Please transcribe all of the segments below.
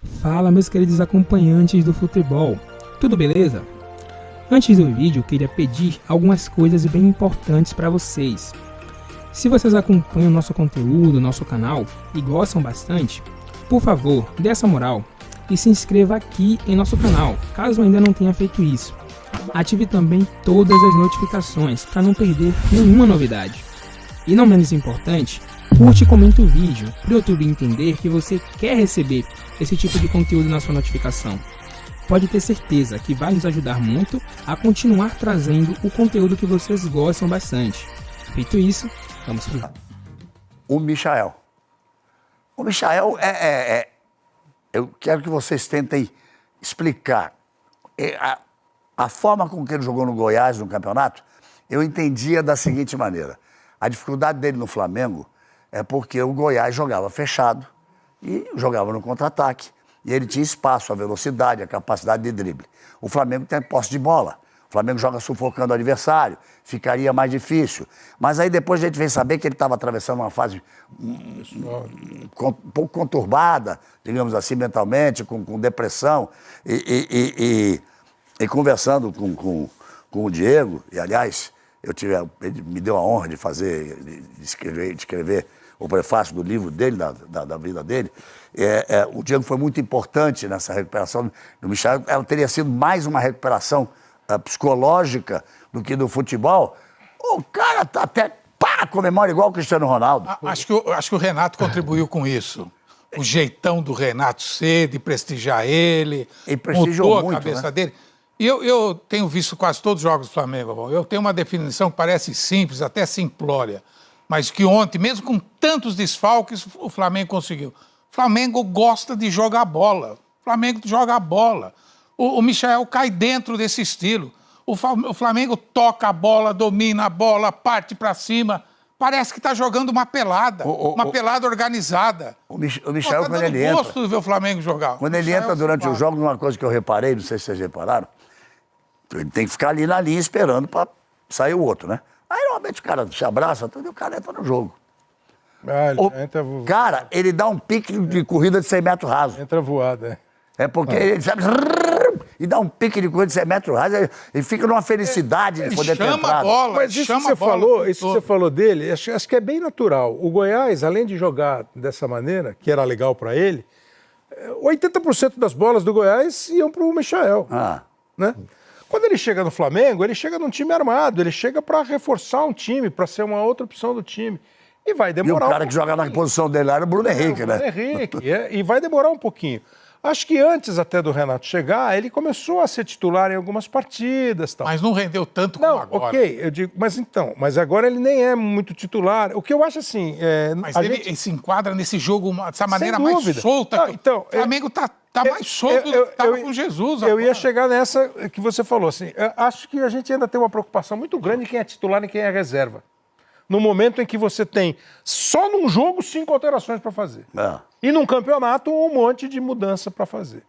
Fala, meus queridos acompanhantes do futebol, tudo beleza? Antes do vídeo, eu queria pedir algumas coisas bem importantes para vocês. Se vocês acompanham nosso conteúdo, nosso canal e gostam bastante, por favor, dê essa moral e se inscreva aqui em nosso canal, caso ainda não tenha feito isso. Ative também todas as notificações para não perder nenhuma novidade. E não menos importante, curte e comente o vídeo para o YouTube entender que você quer receber esse tipo de conteúdo na sua notificação. Pode ter certeza que vai nos ajudar muito a continuar trazendo o conteúdo que vocês gostam bastante. Feito isso, vamos pro vídeo. O Michael. O Michael eu quero que vocês tentem explicar. A forma com que ele jogou no Goiás, no campeonato, eu entendia da seguinte maneira. A dificuldade dele no Flamengo é porque o Goiás jogava fechado e jogava no contra-ataque. E ele tinha espaço, a velocidade, a capacidade de drible. O Flamengo tem posse de bola. O Flamengo joga sufocando o adversário, ficaria mais difícil. Mas aí depois a gente veio saber que ele estava atravessando uma fase um pouco conturbada, digamos assim, mentalmente, com depressão. E conversando com o Diego, e aliás, ele me deu a honra de escrever o prefácio do livro dele, da vida dele. O Diego foi muito importante nessa recuperação do Michael. Ela teria sido mais uma recuperação psicológica do que do futebol. O cara tá até comemora igual o Cristiano Ronaldo. Acho que o Renato contribuiu com isso. O jeitão do Renato ser, de prestigiar ele, mudou a cabeça dele. E eu tenho visto quase todos os jogos do Flamengo. Eu tenho uma definição que parece simples, até simplória, mas que ontem, mesmo com tantos desfalques, o Flamengo conseguiu. O Flamengo gosta de jogar bola. O Flamengo joga a bola. O Michael cai dentro desse estilo. O Flamengo toca a bola, domina a bola, parte para cima. Parece que está jogando uma pelada, uma pelada organizada. O Michael, quando ele entra... Eu gosto de ver o Flamengo jogar. Quando ele entra durante o jogo, uma coisa que eu reparei, não sei se vocês repararam, ele tem que ficar ali na linha esperando para sair o outro, né? Aí, normalmente, o cara se abraça tudo e o cara entra no jogo. Cara, ele dá um pique de corrida de 100 metros raso. Entra voada, É porque ele sabe... E dá um pique de corrida de 100 metros raso, ele fica numa felicidade de poder ter entrado. Chama a bola, mas isso que você falou dele, acho que é bem natural. O Goiás, além de jogar dessa maneira, que era legal para ele, 80% das bolas do Goiás iam para o Michael. Né? Quando ele chega no Flamengo, ele chega num time armado, ele chega para reforçar um time, para ser uma outra opção do time. E vai demorar. E o cara que joga na posição dele lá era o Bruno Henrique, né? Bruno Henrique, e vai demorar um pouquinho. Acho que antes até do Renato chegar, ele começou a ser titular em algumas partidas. Tal. Mas não rendeu tanto como agora. Ok, eu digo, mas agora ele nem é muito titular. O que eu acho assim... Mas ele se enquadra nesse jogo dessa maneira mais solta. Não, então, o Flamengo está mais solto do que estava com Jesus agora. Eu ia chegar nessa que você falou. Assim, acho que a gente ainda tem uma preocupação muito grande em quem é titular e quem é reserva. No momento em que você tem, só num jogo, 5 alterações para fazer. E num campeonato, um monte de mudança para fazer.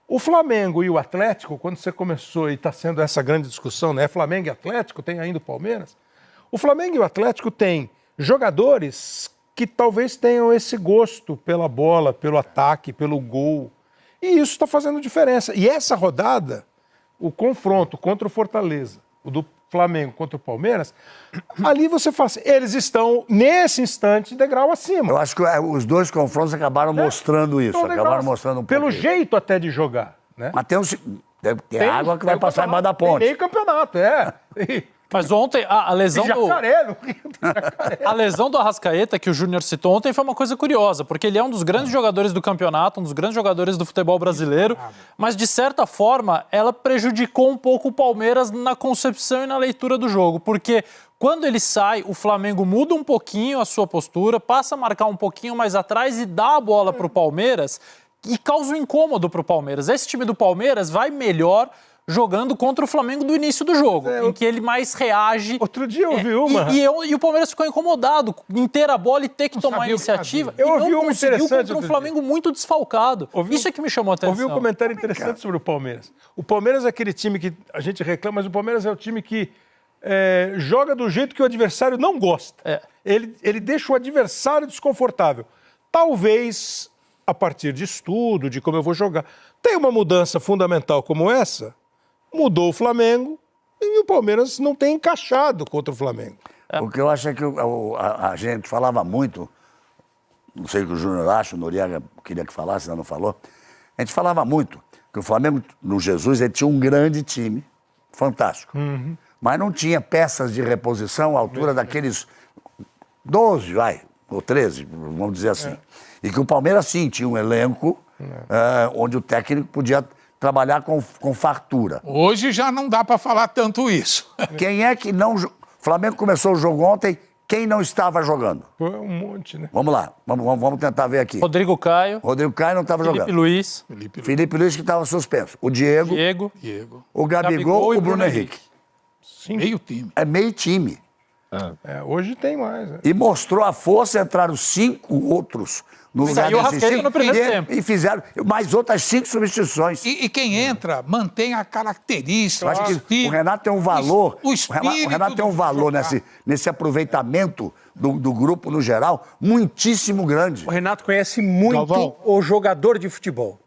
O Flamengo e o Atlético, quando você começou e está sendo essa grande discussão, né? Flamengo e Atlético, tem ainda o Palmeiras. O Flamengo e o Atlético têm jogadores que talvez tenham esse gosto pela bola, pelo ataque, pelo gol. E isso está fazendo diferença. E essa rodada, o confronto contra o Fortaleza, o do Flamengo contra o Palmeiras, ali você fala assim, eles estão, nesse instante, degrau acima. Eu acho que os dois confrontos acabaram mostrando isso, acabaram mostrando um pouco. Pelo jeito até de jogar, né? Mas tem água que vai passar embaixo da ponte. Tem meio campeonato, Mas ontem a lesão a lesão do Arrascaeta, que o Júnior citou ontem, foi uma coisa curiosa, porque ele é um dos grandes jogadores do campeonato, um dos grandes jogadores do futebol brasileiro, mas de certa forma ela prejudicou um pouco o Palmeiras na concepção e na leitura do jogo, porque quando ele sai, o Flamengo muda um pouquinho a sua postura, passa a marcar um pouquinho mais atrás e dá a bola para o Palmeiras e causa um incômodo para o Palmeiras. Esse time do Palmeiras vai melhor jogando contra o Flamengo do início do jogo, em que ele mais reage. Outro dia eu vi uma... E o Palmeiras ficou incomodado em ter a bola e ter que tomar a iniciativa. Eu ouvi uma interessante contra um Flamengo muito desfalcado. Isso é que me chamou a atenção. Ouvi um comentário interessante sobre o Palmeiras. O Palmeiras é aquele time que a gente reclama, mas o Palmeiras é o time que joga do jeito que o adversário não gosta. Ele deixa o adversário desconfortável. Talvez a partir de estudo, de como eu vou jogar. Tem uma mudança fundamental como essa, mudou o Flamengo e o Palmeiras não tem encaixado contra o Flamengo. O que eu acho é que a gente falava muito, não sei o que o Júnior acha, o Noriega queria que falasse, ainda não falou, a gente falava muito que o Flamengo, no Jesus, ele tinha um grande time, fantástico, mas não tinha peças de reposição à altura daqueles 12, ou 13, vamos dizer assim. E que o Palmeiras, sim, tinha um elenco onde o técnico podia trabalhar com fartura. Hoje já não dá para falar tanto isso. Quem é que não... O Flamengo começou o jogo ontem, quem não estava jogando? Foi um monte, né? Vamos lá, vamos tentar ver aqui. Rodrigo Caio. Rodrigo Caio não estava jogando. Felipe Luiz que estava suspenso. O Diego. O Gabigol e o Bruno Henrique. Sim. Meio time. É meio time. Hoje tem mais. Né? E mostrou a força, entraram 5 outros no lugar desses 5 no primeiro tempo. E fizeram mais outras 5 substituições. E quem entra mantém a característica. Eu acho que o Renato tem um valor. O Renato tem um valor nesse aproveitamento do grupo no geral muitíssimo grande. O Renato conhece muito o jogador de futebol.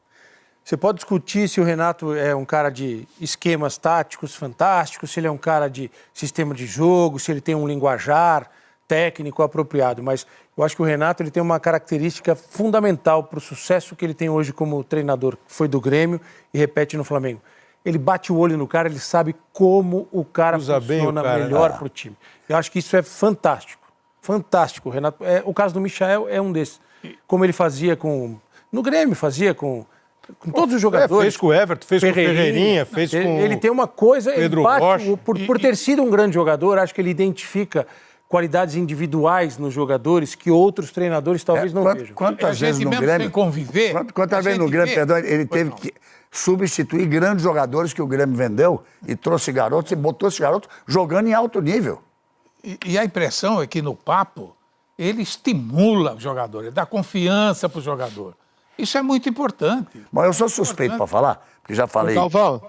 Você pode discutir se o Renato é um cara de esquemas táticos fantásticos, se ele é um cara de sistema de jogo, se ele tem um linguajar técnico apropriado, mas eu acho que o Renato ele tem uma característica fundamental para o sucesso que ele tem hoje como treinador, que foi do Grêmio e repete no Flamengo. Ele bate o olho no cara, ele sabe como o cara funciona melhor para o time. Eu acho que isso é fantástico. Fantástico, Renato. O caso do Michael é um desses. Como ele fazia no Grêmio, fazia com todos os jogadores. Fez com o Everton, fez com o Ferreirinha, fez com ele tem uma coisa, Pedro ele bate, Rocha. Por ter sido um grande jogador, acho que ele identifica qualidades individuais nos jogadores que outros treinadores talvez não vejam. Quantas vezes no Grêmio, quantas vezes no Grêmio, perdão, ele teve que substituir grandes jogadores que o Grêmio vendeu e trouxe garotos e botou esses garotos jogando em alto nível. E a impressão é que no papo ele estimula o jogador, ele dá confiança para o jogador. Isso é muito importante. Mas eu sou suspeito para falar, porque já falei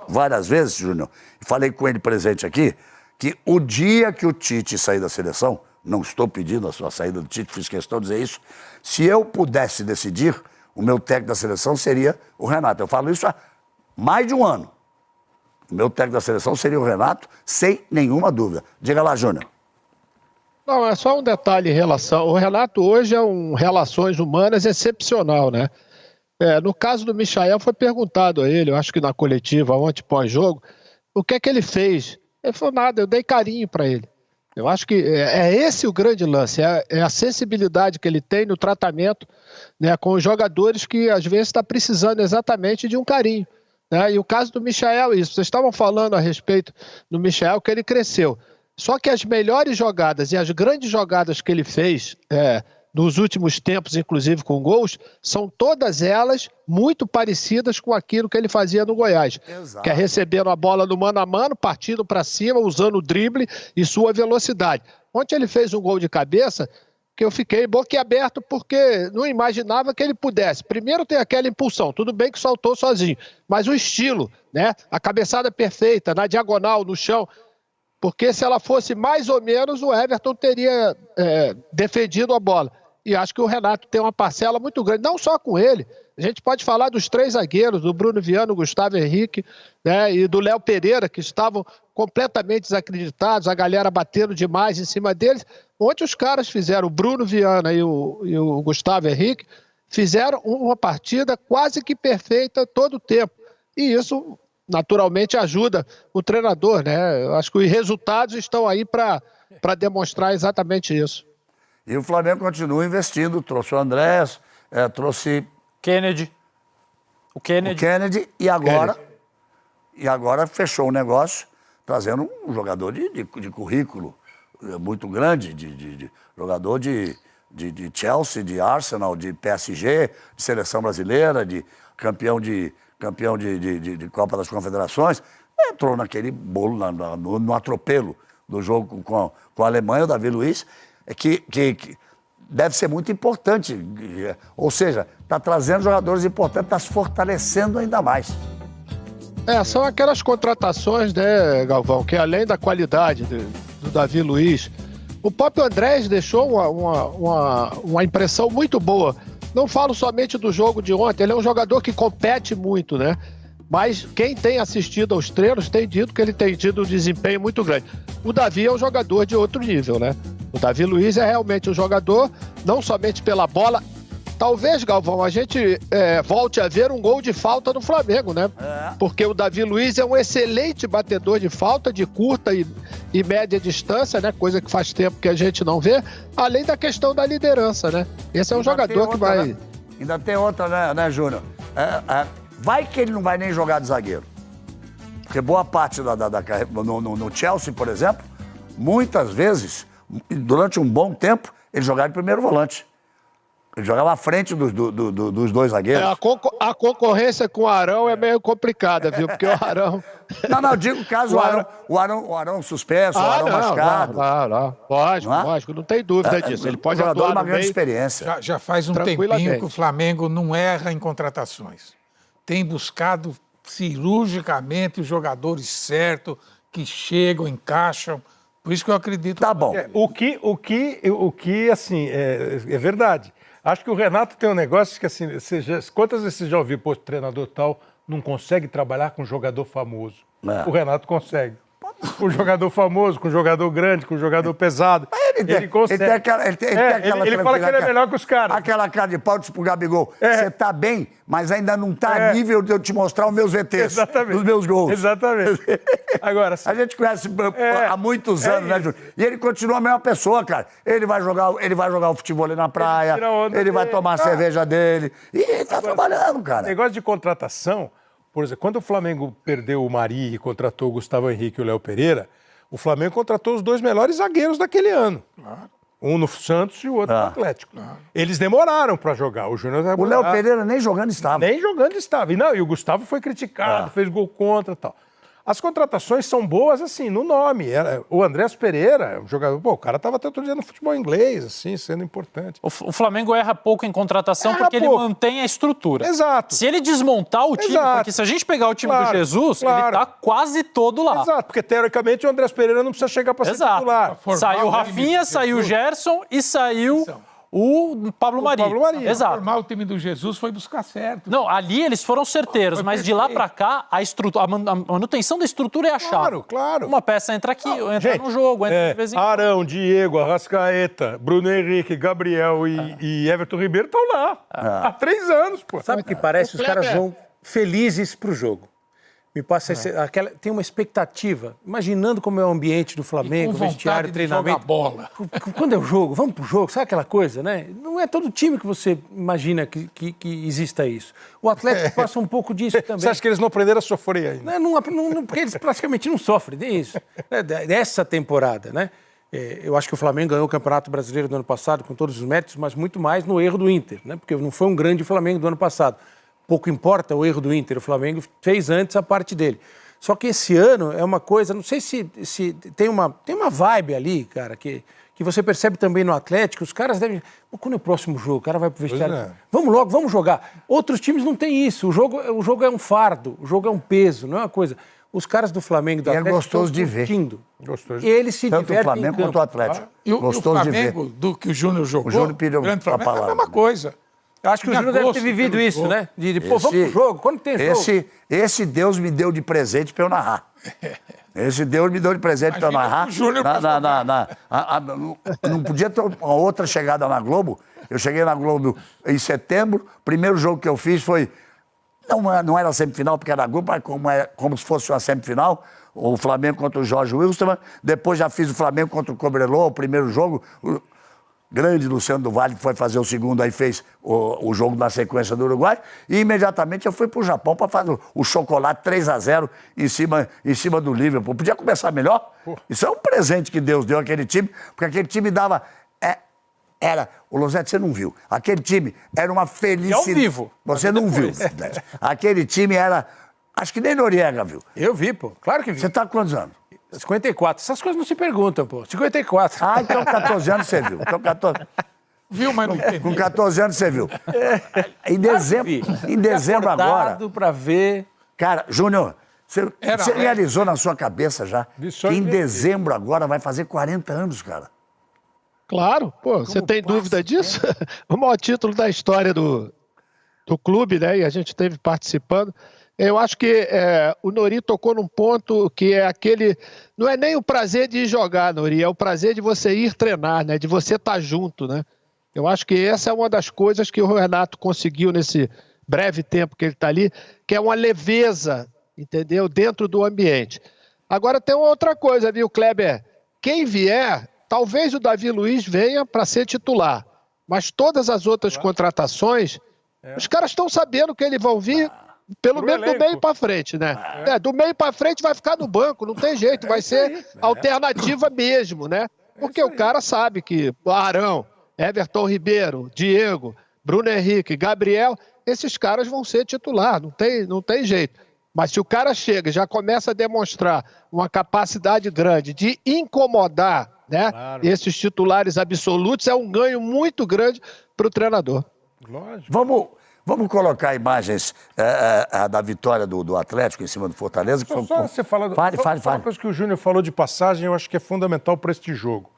várias vezes, Júnior, e falei com ele presente aqui, que o dia que o Tite sair da seleção, não estou pedindo a sua saída do Tite, fiz questão de dizer isso, se eu pudesse decidir, o meu técnico da seleção seria o Renato. Eu falo isso há mais de um ano. O meu técnico da seleção seria o Renato, sem nenhuma dúvida. Diga lá, Júnior. Não, é só um detalhe em relação... O Renato hoje é um relações humanas excepcional, né? No caso do Michael, foi perguntado a ele, eu acho que na coletiva, ontem pós-jogo, o que é que ele fez? Ele falou nada, eu dei carinho para ele. Eu acho que é esse o grande lance, é a sensibilidade que ele tem no tratamento, né, com os jogadores que às vezes está precisando exatamente de um carinho. Né? E o caso do Michael, isso. Vocês estavam falando a respeito do Michael, que ele cresceu. Só que as melhores jogadas e as grandes jogadas que ele fez... nos últimos tempos, inclusive com gols, são todas elas muito parecidas com aquilo que ele fazia no Goiás. Exato. Que é recebendo a bola no mano a mano, partindo para cima, usando o drible e sua velocidade. Ontem ele fez um gol de cabeça que eu fiquei boquiaberto porque não imaginava que ele pudesse. Primeiro tem aquela impulsão, tudo bem que soltou sozinho, mas o estilo, né? A cabeçada perfeita, na diagonal, no chão... Porque se ela fosse mais ou menos, o Everton teria defendido a bola. E acho que o Renato tem uma parcela muito grande, não só com ele. A gente pode falar dos 3 zagueiros, do Bruno Viana, do Gustavo Henrique, né, e do Léo Pereira, que estavam completamente desacreditados, a galera batendo demais em cima deles. Ontem os caras fizeram, o Bruno Viana e o Gustavo Henrique, fizeram uma partida quase que perfeita todo o tempo. E isso, naturalmente, ajuda o treinador, né? Eu acho que os resultados estão aí para demonstrar exatamente isso. E o Flamengo continua investindo, trouxe o Andrés, trouxe... O Kennedy e agora fechou o negócio, trazendo um jogador de currículo muito grande, de jogador de Chelsea, de Arsenal, de PSG, de seleção brasileira, de campeão de Copa das Confederações. Entrou naquele bolo, no atropelo do jogo com a Alemanha, o Davi Luiz, que deve ser muito importante. Ou seja, está trazendo jogadores importantes, está se fortalecendo ainda mais. São aquelas contratações, né, Galvão, que além da qualidade do Davi Luiz, o próprio Andrés deixou uma impressão muito boa. não falo somente do jogo de ontem, ele é um jogador que compete muito, né? Mas quem tem assistido aos treinos tem dito que ele tem tido um desempenho muito grande. O Davi é um jogador de outro nível, né? O Davi Luiz é realmente um jogador, não somente pela bola. Talvez, Galvão, a gente volte a ver um gol de falta no Flamengo, né? Porque o Davi Luiz é um excelente batedor de falta de curta e média distância, né? Coisa que faz tempo que a gente não vê, além da questão da liderança, né? Esse é um jogador que vai... Né? Ainda tem outra, né, Júnior? Vai que ele não vai nem jogar de zagueiro. Porque boa parte da carreira... No Chelsea, por exemplo, muitas vezes, durante um bom tempo, ele jogava de primeiro volante. Ele jogava à frente dos dois zagueiros. A concorrência com o Arão é meio complicada, viu? Porque o Arão... Não, digo caso o Arão suspenso, o Arão machucado. Lógico, não tem dúvida disso. Ele pode atuar uma grande experiência. Já faz um tempinho que o Flamengo não erra em contratações. Tem buscado cirurgicamente os jogadores certos, que chegam, encaixam. Por isso que eu acredito. Tá bom. O que assim, é verdade. Acho que o Renato tem um negócio que, assim, quantas vezes você já ouviu, pô, treinador tal não consegue trabalhar com jogador famoso? O Renato consegue. Com jogador famoso, com jogador grande, com jogador pesado. Ele consegue. Ele fala que ele é melhor que os caras. Aquela cara de pau, tipo o Gabigol. Você tá bem, mas ainda não tá a nível de eu te mostrar os meus VTs. Exatamente. Os meus gols. Exatamente. Agora, a gente conhece há muitos anos, né, Júlio? E ele continua a mesma pessoa, cara. Ele vai jogar o futebol ali na praia, ele vai tomar a cerveja dele. E ele tá trabalhando, cara. Negócio de contratação... Por exemplo, quando o Flamengo perdeu o Mari e contratou o Gustavo Henrique e o Léo Pereira, o Flamengo contratou os dois melhores zagueiros daquele ano. Claro. Um no Santos e o outro no Atlético. Claro. Eles demoraram para jogar. O Léo Pereira nem jogando estava. Nem jogando estava. E o Gustavo foi criticado, fez gol contra e tal. As contratações são boas, assim, no nome. O Andrés Pereira, um jogador... Pô, o cara estava até outro dia no futebol inglês, assim, sendo importante. O Flamengo erra pouco em contratação porque ele mantém a estrutura. Exato. Se ele desmontar o time, porque se a gente pegar o time do Jesus, ele tá quase todo lá. Exato, porque teoricamente o Andrés Pereira não precisa chegar para ser titular. Saiu o Rafinha, saiu o Gerson e saiu... O Pablo Mari. Exato. Formar o time do Jesus foi buscar certo. Não, ali eles foram certeiros, mas de lá pra cá, a manutenção da estrutura é a chave. Claro. Uma peça entra aqui, entra no jogo, entra de vez em quando. Arão, Diego, Arrascaeta, Bruno Henrique, Gabriel e Everton Ribeiro estão lá. Há 3 anos, pô. Sabe o que parece? Os caras vão felizes pro jogo. Me passa tem uma expectativa, imaginando como é o ambiente do Flamengo, vestiário, treinamento. Jogar bola. Quando é o jogo, vamos pro jogo, sabe aquela coisa, né? Não é todo time que você imagina que exista isso. O Atlético passa um pouco disso também. Você acha que eles não aprenderam a sofrer ainda? Não, porque eles praticamente não sofrem, nem isso. Dessa temporada, né? Eu acho que o Flamengo ganhou o Campeonato Brasileiro do ano passado com todos os méritos, mas muito mais no erro do Inter, né? Porque não foi um grande Flamengo do ano passado. Pouco importa o erro do Inter, o Flamengo fez antes a parte dele. Só que esse ano é uma coisa, não sei se tem uma vibe ali, cara, que você percebe também no Atlético, os caras devem... Quando é o próximo jogo? O cara vai pro vestiário. Vamos logo, vamos jogar. Outros times não têm isso, o jogo é um fardo, o jogo é um peso, não é uma coisa... Os caras do Flamengo e do Atlético gostoso de ver. E eles se tanto divertem o Flamengo quanto o Atlético. E o Flamengo, do que o Júnior jogou, o Júnior pediu a palavra. É a mesma coisa. Eu acho que o Júnior deve ter vivido isso, né? Vamos pro jogo, quando tem jogo. Esse Deus me deu de presente pra eu narrar. Esse Deus me deu de presente pra eu narrar. Não podia ter uma outra chegada na Globo. Eu cheguei na Globo em setembro. Primeiro jogo que eu fiz foi... Não era semifinal, porque era Globo, mas como se fosse uma semifinal. O Flamengo contra o Jorge Wilstermann. Depois já fiz o Flamengo contra o Cobreloa, o primeiro jogo... Grande Luciano do Vale, que foi fazer o segundo, aí fez o jogo na sequência do Uruguai, e imediatamente eu fui pro Japão para fazer o chocolate 3-0 em cima do Liverpool. Podia começar melhor? Isso é um presente que Deus deu àquele time, porque aquele time dava... O Losetti, você não viu. Aquele time era uma felicidade. E ao vivo. Você não viu. Aquele time era... Acho que nem Noriega viu. Eu vi, pô. Claro que vi. Você tá com quantos anos? 54. Essas coisas não se perguntam, pô. 54. Ah, então 14 anos você viu. Então 14... Viu, mas não tem. Com 14 anos você viu. Em dezembro agora... Pra ver... Cara, Júnior, você realizou na sua cabeça já que em dezembro agora vai fazer 40 anos, cara. Claro, pô, você tem dúvida disso? O maior título da história do clube, né? E a gente esteve participando. Eu acho que o Nori tocou num ponto que é aquele... Não é nem o prazer de jogar, Nori, é o prazer de você ir treinar, né? De você estar junto, né? Eu acho que essa é uma das coisas que o Renato conseguiu nesse breve tempo que ele está ali, que é uma leveza, entendeu? Dentro do ambiente. Agora tem uma outra coisa, viu, Kleber? Quem vier, talvez o Davi Luiz venha para ser titular, mas todas as outras contratações, os caras estão sabendo que eles vão vir pelo menos do meio para frente, né? Do meio para frente vai ficar no banco, não tem jeito, vai ser alternativa mesmo, né? Porque o cara sabe que Arão, Everton Ribeiro, Diego, Bruno Henrique, Gabriel, esses caras vão ser titular, não tem jeito. Mas se o cara chega e já começa a demonstrar uma capacidade grande de incomodar, né, esses titulares absolutos, é um ganho muito grande para o treinador. Lógico. Vamos colocar imagens da vitória do Atlético em cima do Fortaleza. Que só você fala... Fale. Uma coisa que o Júnior falou de passagem, eu acho que é fundamental para este jogo.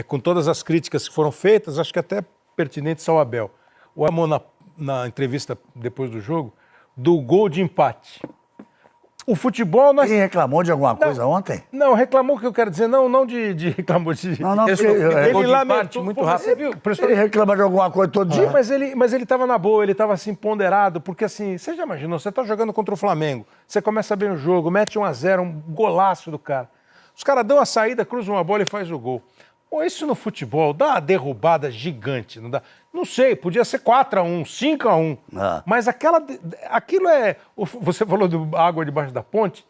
Com todas as críticas que foram feitas, acho que até pertinentes ao Abel. O Amon, na entrevista depois do jogo, do gol de empate. O futebol... Ele reclamou de alguma coisa ontem? Não, reclamou, que eu quero dizer, não de reclamou de... Não, ele lamentou muito rápido. Ele reclama de alguma coisa todo dia. Mas ele estava na boa, ele estava assim, ponderado, porque assim, você já imaginou, você está jogando contra o Flamengo, você começa bem o jogo, mete 1-0, um golaço do cara. Os caras dão a saída, cruzam uma bola e faz o gol. Pô, isso no futebol dá uma derrubada gigante, não dá? Não sei, podia ser 4-1, 5-1, mas aquilo é... Você falou de água debaixo da ponte,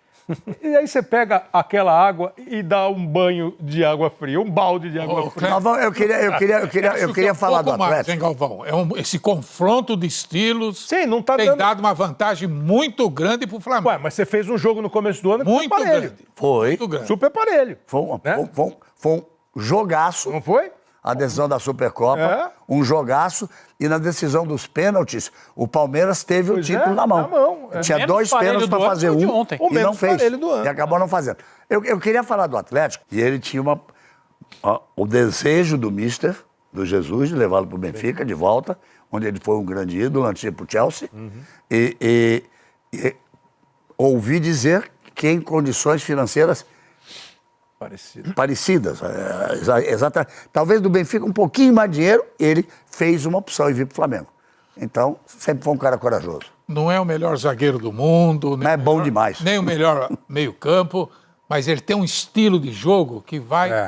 e aí você pega aquela água e dá um banho de água fria, um balde de água fria. Galvão, eu queria falar do Atlético. Hein, Galvão? Esse confronto de estilos não tá tem dado uma vantagem muito grande pro Flamengo. Mas você fez um jogo no começo do ano que muito grande. Foi. Muito grande. Super parelho. Foi um jogaço. Não foi? A decisão da Supercopa, um jogaço, e na decisão dos pênaltis, o Palmeiras teve o título na mão. Tinha dois pênaltis para fazer um e não fez. E acabou não fazendo. Eu queria falar do Atlético, e ele tinha o desejo do Mister, do Jesus, de levá-lo para o Benfica, de volta, onde ele foi um grande ídolo, antes de ir para o Chelsea, e ouvi dizer que em condições financeiras parecidas. Exatamente. Talvez do Benfica um pouquinho mais dinheiro, ele fez uma opção e vir para o Flamengo. Então, sempre foi um cara corajoso. Não é o melhor zagueiro do mundo. Não é bom demais. Nem o melhor meio-campo, mas ele tem um estilo de jogo que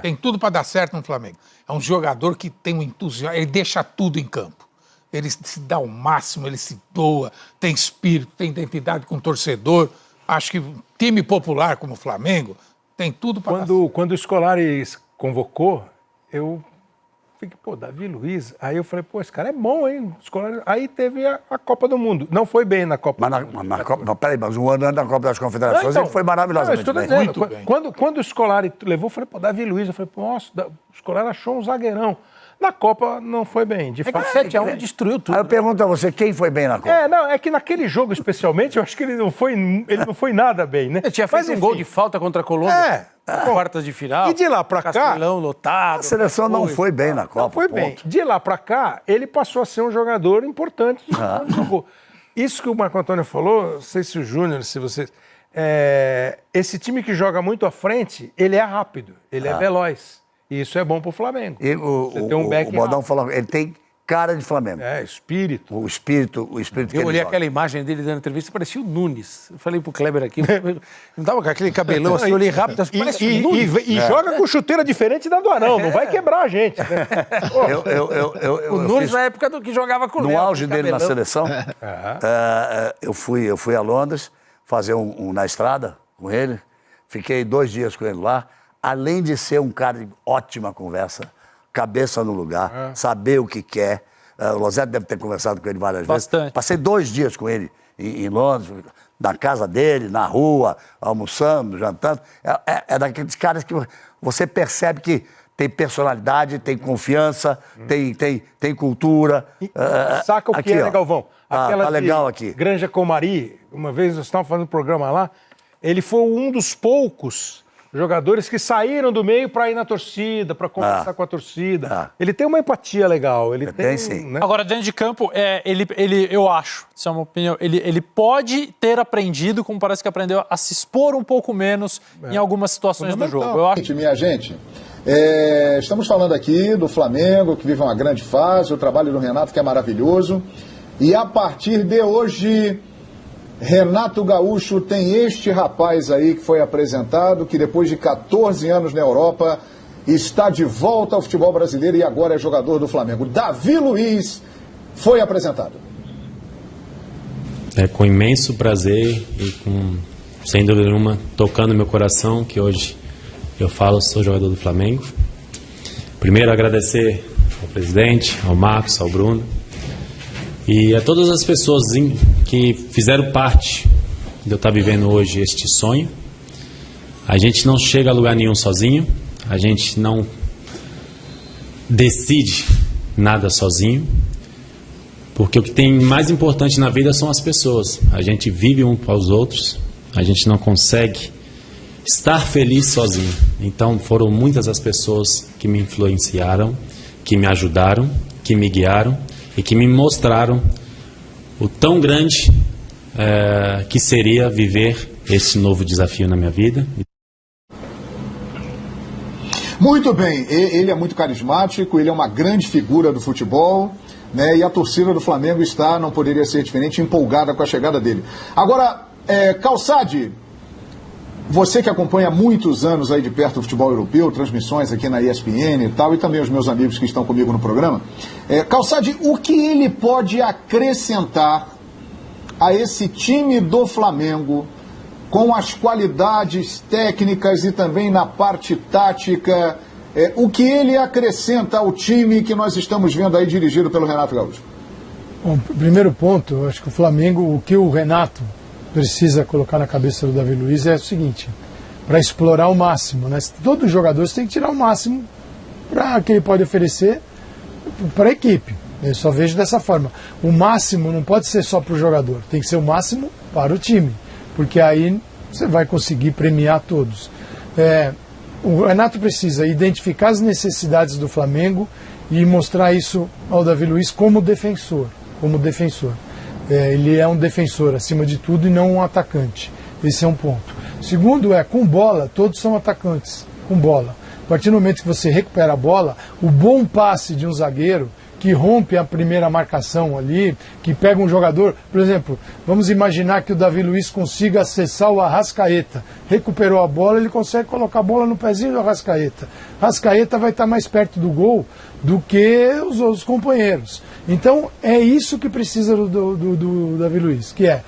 tem tudo para dar certo no Flamengo. É um jogador que tem um entusiasmo, ele deixa tudo em campo. Ele se dá o máximo, ele se doa, tem espírito, tem identidade com o torcedor. Acho que time popular como o Flamengo tem tudo para Quando o Scolari convocou, eu fiquei, Davi Luiz. Aí eu falei, esse cara é bom, hein? Scolari. Aí teve a Copa do Mundo. Não foi bem na Copa do Mundo. Mas um ano antes da Copa das Confederações, ele foi maravilhosamente bem. Muito bem. Quando o Scolari levou, eu falei, Davi Luiz. Eu falei, nossa, o Scolari achou um zagueirão. Na Copa não foi bem. De fato, 7-1 destruiu tudo. Aí eu pergunto a você, quem foi bem na Copa? É que naquele jogo especialmente, eu acho que ele não foi nada bem, né? Ele tinha feito um gol de falta contra a Colômbia. Quartas de final. E de lá pra cá... Castelão lotado. A seleção não foi bem na Copa. Não foi bem. De lá pra cá, ele passou a ser um jogador importante. Isso que o Marco Antônio falou, não sei se o Júnior, se vocês... esse time que joga muito à frente, ele é rápido, ele é veloz. E isso é bom pro Flamengo. O Baldão falou, ele tem cara de Flamengo. Espírito. O espírito que eu ele olhei joga. aquela imagem dele dando entrevista, parecia o Nunes. Eu falei pro Kleber aqui, não tava com aquele cabelão assim, eu olhei rápido, parece o Nunes. E joga com chuteira diferente da do Arão, não vai quebrar a gente. Né? O Nunes na época do que jogava com o Léo. No auge dele na seleção, eu fui a Londres fazer na estrada com ele, fiquei 2 dias com ele lá. Além de ser um cara de ótima conversa, cabeça no lugar, saber o que quer. O Losetti deve ter conversado com ele várias vezes. Passei 2 dias com ele em Londres, na casa dele, na rua, almoçando, jantando. É daqueles caras que você percebe que tem personalidade, tem confiança, tem cultura. Saca o que é, né, Galvão? Aquela tá legal aqui. Granja Comari, uma vez nós estávamos fazendo um programa lá, ele foi um dos poucos Jogadores que saíram do meio para ir na torcida, para conversar com a torcida. Ele tem uma empatia legal. Ele tem sim. Né? Agora, dentro de campo, eu acho, isso é uma opinião, ele pode ter aprendido, como parece que aprendeu, a se expor um pouco menos em algumas situações do jogo. Eu acho. Minha gente, estamos falando aqui do Flamengo, que vive uma grande fase, o trabalho do Renato, que é maravilhoso. E a partir de hoje, Renato Gaúcho tem este rapaz aí que foi apresentado, que depois de 14 anos na Europa, está de volta ao futebol brasileiro e agora é jogador do Flamengo. Davi Luiz foi apresentado. É com imenso prazer e sem dúvida nenhuma, tocando meu coração, que hoje eu falo, sou jogador do Flamengo. Primeiro, agradecer ao presidente, ao Marcos, ao Bruno e a todas as pessoas que fizeram parte de eu estar vivendo hoje este sonho. A gente não chega a lugar nenhum sozinho, a gente não decide nada sozinho, porque o que tem mais importante na vida são as pessoas. A gente vive um para os outros, a gente não consegue estar feliz sozinho. Então foram muitas as pessoas que me influenciaram, que me ajudaram, que me guiaram e que me mostraram o tão grande que seria viver esse novo desafio na minha vida. Muito bem, ele é muito carismático, ele é uma grande figura do futebol, né? E a torcida do Flamengo está, não poderia ser diferente, empolgada com a chegada dele. Agora, Calçade, você que acompanha há muitos anos aí de perto o futebol europeu, transmissões aqui na ESPN e tal, e também os meus amigos que estão comigo no programa, Calçade, o que ele pode acrescentar a esse time do Flamengo com as qualidades técnicas e também na parte tática, o que ele acrescenta ao time que nós estamos vendo aí dirigido pelo Renato Gaúcho? Bom, primeiro ponto, eu acho que o Flamengo, o que o Renato precisa colocar na cabeça do Davi Luiz é o seguinte, para explorar o máximo, né? Todos os jogadores têm que tirar o máximo para que ele pode oferecer para a equipe. Eu só vejo dessa forma. O máximo não pode ser só para o jogador, tem que ser o máximo para o time, porque aí você vai conseguir premiar todos. O Renato precisa identificar as necessidades do Flamengo e mostrar isso ao Davi Luiz como defensor. Ele é um defensor acima de tudo e não um atacante. Esse é um ponto. Segundo com bola, todos são atacantes, com bola. A partir do momento que você recupera a bola, o bom passe de um zagueiro que rompe a primeira marcação ali, que pega um jogador, por exemplo, vamos imaginar que o Davi Luiz consiga acessar o Arrascaeta, recuperou a bola, ele consegue colocar a bola no pezinho do Arrascaeta. Arrascaeta vai estar mais perto do gol do que os outros companheiros. Então é isso que precisa do Davi Luiz, que é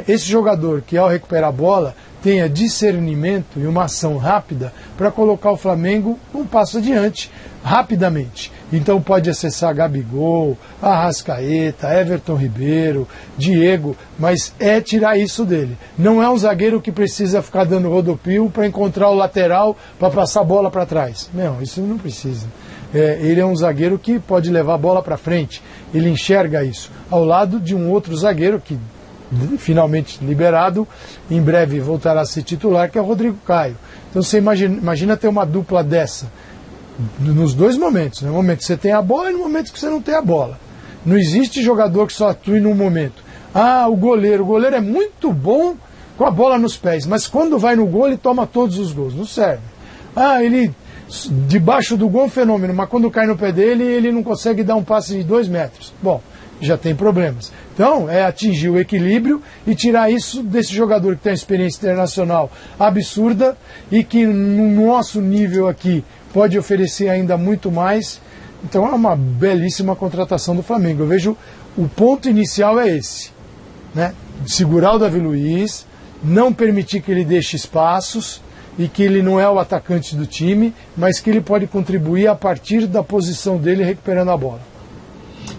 esse jogador que ao recuperar a bola tenha discernimento e uma ação rápida para colocar o Flamengo um passo adiante, rapidamente. Então pode acessar Gabigol, Arrascaeta, Everton Ribeiro, Diego, mas tirar isso dele. Não é um zagueiro que precisa ficar dando rodopio para encontrar o lateral para passar a bola para trás. Não, isso não precisa. Ele é um zagueiro que pode levar a bola para frente. Ele enxerga isso. Ao lado de um outro zagueiro que finalmente liberado, em breve voltará a ser titular, que é o Rodrigo Caio. Então você imagina ter uma dupla dessa, nos dois momentos, no momento que você tem a bola e no momento que você não tem a bola. Não existe jogador que só atue num momento. O goleiro é muito bom com a bola nos pés, mas quando vai no gol ele toma todos os gols, não serve. Ele debaixo do gol é um fenômeno, mas quando cai no pé dele ele não consegue dar um passe de 2 metros. Bom, já tem problemas. Então, atingir o equilíbrio e tirar isso desse jogador que tem uma experiência internacional absurda e que no nosso nível aqui pode oferecer ainda muito mais. Então é uma belíssima contratação do Flamengo. Eu vejo o ponto inicial é esse, né? Segurar o Davi Luiz, não permitir que ele deixe espaços e que ele não é o atacante do time, mas que ele pode contribuir a partir da posição dele recuperando a bola.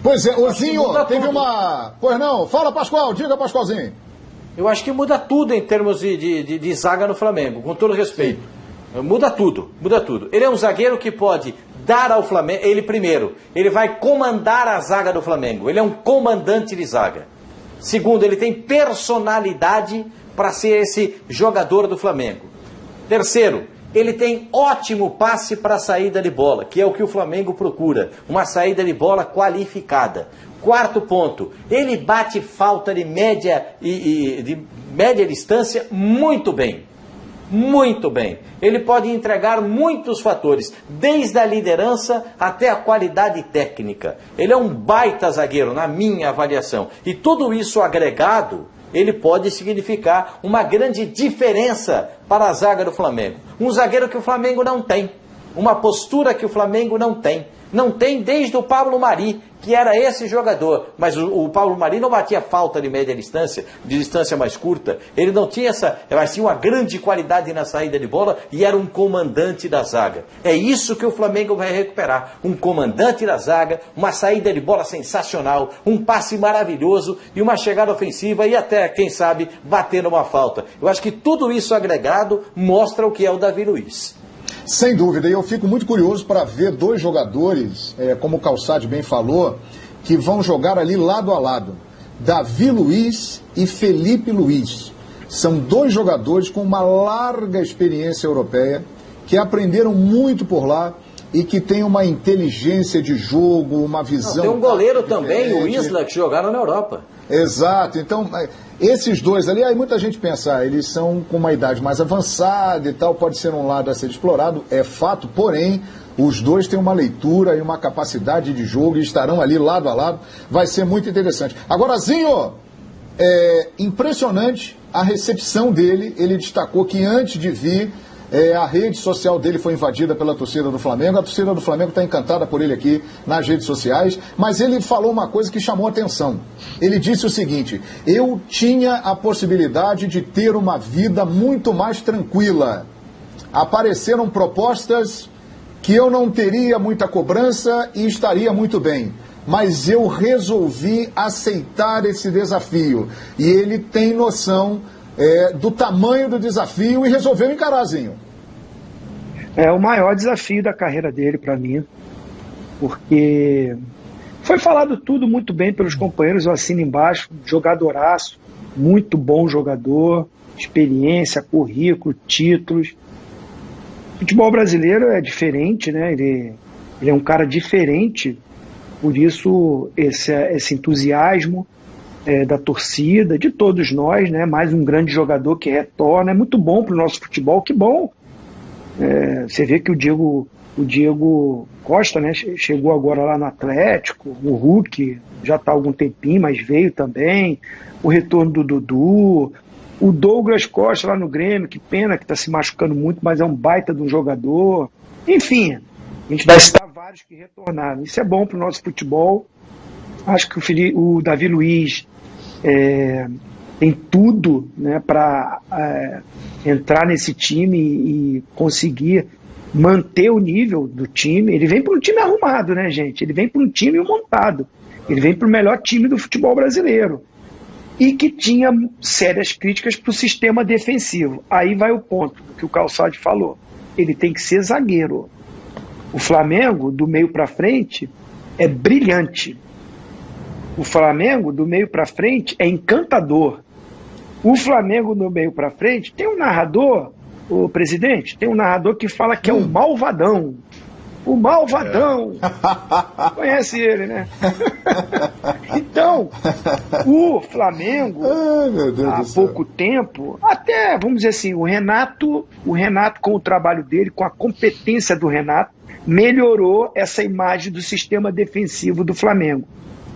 Pois é, Ozinho, teve uma... Pois não, fala Pascoal, diga Pascoalzinho. Eu acho que muda tudo em termos de zaga no Flamengo, com todo respeito. Muda tudo. Ele é um zagueiro que pode dar ao Flamengo, ele vai comandar a zaga do Flamengo, ele é um comandante de zaga. Segundo, ele tem personalidade para ser esse jogador do Flamengo. Terceiro, Ele tem ótimo passe para a saída de bola, que é o que o Flamengo procura, uma saída de bola qualificada. Quarto ponto, ele bate falta de média distância muito bem. Muito bem. Ele pode entregar muitos fatores, desde a liderança até a qualidade técnica. Ele é um baita zagueiro, na minha avaliação. E tudo isso agregado, ele pode significar uma grande diferença para a zaga do Flamengo. Um zagueiro que o Flamengo não tem. Uma postura que o Flamengo não tem. Não tem desde o Pablo Mari, que era esse jogador. Mas o Pablo Mari não batia falta de média distância, de distância mais curta. Ele não tinha mas tinha uma grande qualidade na saída de bola e era um comandante da zaga. É isso que o Flamengo vai recuperar. Um comandante da zaga, uma saída de bola sensacional, um passe maravilhoso e uma chegada ofensiva e até, quem sabe, bater numa falta. Eu acho que tudo isso agregado mostra o que é o Davi Luiz. Sem dúvida, e eu fico muito curioso para ver dois jogadores, como o Calçade bem falou, que vão jogar ali lado a lado. Davi Luiz e Felipe Luiz. São dois jogadores com uma larga experiência europeia, que aprenderam muito por lá e que têm uma inteligência de jogo, uma visão... Tem um goleiro também, o Isla, que jogaram na Europa. Exato, então... Esses dois ali, aí muita gente pensa, eles são com uma idade mais avançada e tal, pode ser um lado a ser explorado, é fato, porém, os dois têm uma leitura e uma capacidade de jogo e estarão ali lado a lado, vai ser muito interessante. Agora, Zinho, impressionante a recepção dele, ele destacou que antes de vir, a rede social dele foi invadida pela torcida do Flamengo, a torcida do Flamengo está encantada por ele aqui nas redes sociais, mas ele falou uma coisa que chamou a atenção. Ele disse o seguinte: eu tinha a possibilidade de ter uma vida muito mais tranquila. Apareceram propostas que eu não teria muita cobrança e estaria muito bem. Mas eu resolvi aceitar esse desafio. E ele tem noção do tamanho do desafio e resolveu encarar, Zinho. É o maior desafio da carreira dele para mim, porque foi falado tudo muito bem pelos companheiros, eu assino embaixo, jogadoraço, muito bom jogador, experiência, currículo, títulos. O futebol brasileiro é diferente, né? Ele é um cara diferente, por isso esse entusiasmo da torcida, de todos nós, né? Mais um grande jogador que retorna, é muito bom para o nosso futebol, que bom. Você vê que o Diego Costa, né, chegou agora lá no Atlético, o Hulk já está há algum tempinho, mas veio também, o retorno do Dudu, o Douglas Costa lá no Grêmio, que pena que está se machucando muito, mas é um baita de um jogador. Enfim, a gente vai citar vários que retornaram, isso é bom para o nosso futebol. Acho que o Davi Luiz tem tudo, né, para entrar nesse time e conseguir manter o nível do time. Ele vem para um time arrumado, né, gente? Ele vem para um time montado. Ele vem para o melhor time do futebol brasileiro. E que tinha sérias críticas para o sistema defensivo. Aí vai o ponto que o Calçade falou. Ele tem que ser zagueiro. O Flamengo, do meio para frente, é brilhante. O Flamengo, do meio para frente, é encantador. O Flamengo, do meio para frente, tem um narrador, o presidente, tem um narrador que fala que é o malvadão. O malvadão. Conhece ele, né? Então, o Flamengo, há pouco tempo, até, vamos dizer assim, o Renato, com o trabalho dele, com a competência do Renato, melhorou essa imagem do sistema defensivo do Flamengo.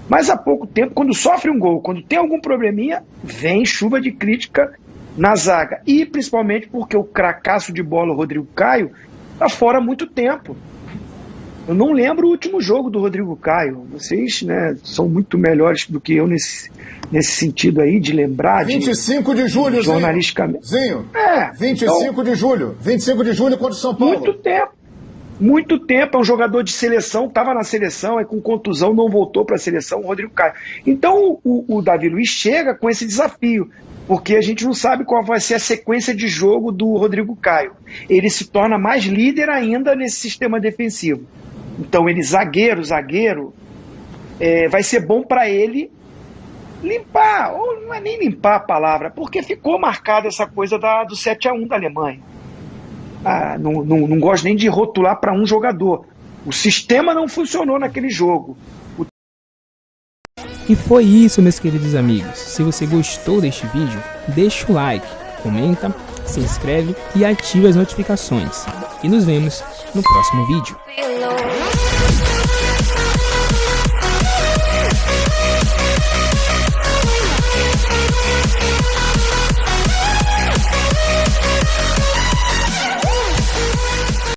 Mas há pouco tempo, quando sofre um gol, quando tem algum probleminha, vem chuva de crítica na zaga. E principalmente porque o cracaço de bola, o Rodrigo Caio, está fora há muito tempo. Eu não lembro o último jogo do Rodrigo Caio. Vocês, né, são muito melhores do que eu nesse sentido aí, de lembrar. 25 de julho, jornalisticamente. Zinho. 25 de julho. 25 de julho contra o São Paulo. Muito tempo, é um jogador de seleção, estava na seleção, aí com contusão não voltou para a seleção, o Rodrigo Caio. Então o Davi Luiz chega com esse desafio, porque a gente não sabe qual vai ser a sequência de jogo do Rodrigo Caio. Ele se torna mais líder ainda nesse sistema defensivo. Então ele, zagueiro, vai ser bom para ele limpar, ou não é nem limpar a palavra, porque ficou marcada essa coisa do 7-1 da Alemanha. não gosto nem de rotular para um jogador. O sistema não funcionou naquele jogo. E foi isso, meus queridos amigos. Se você gostou deste vídeo, deixa o like, comenta, se inscreve e ative as notificações. E nos vemos no próximo vídeo.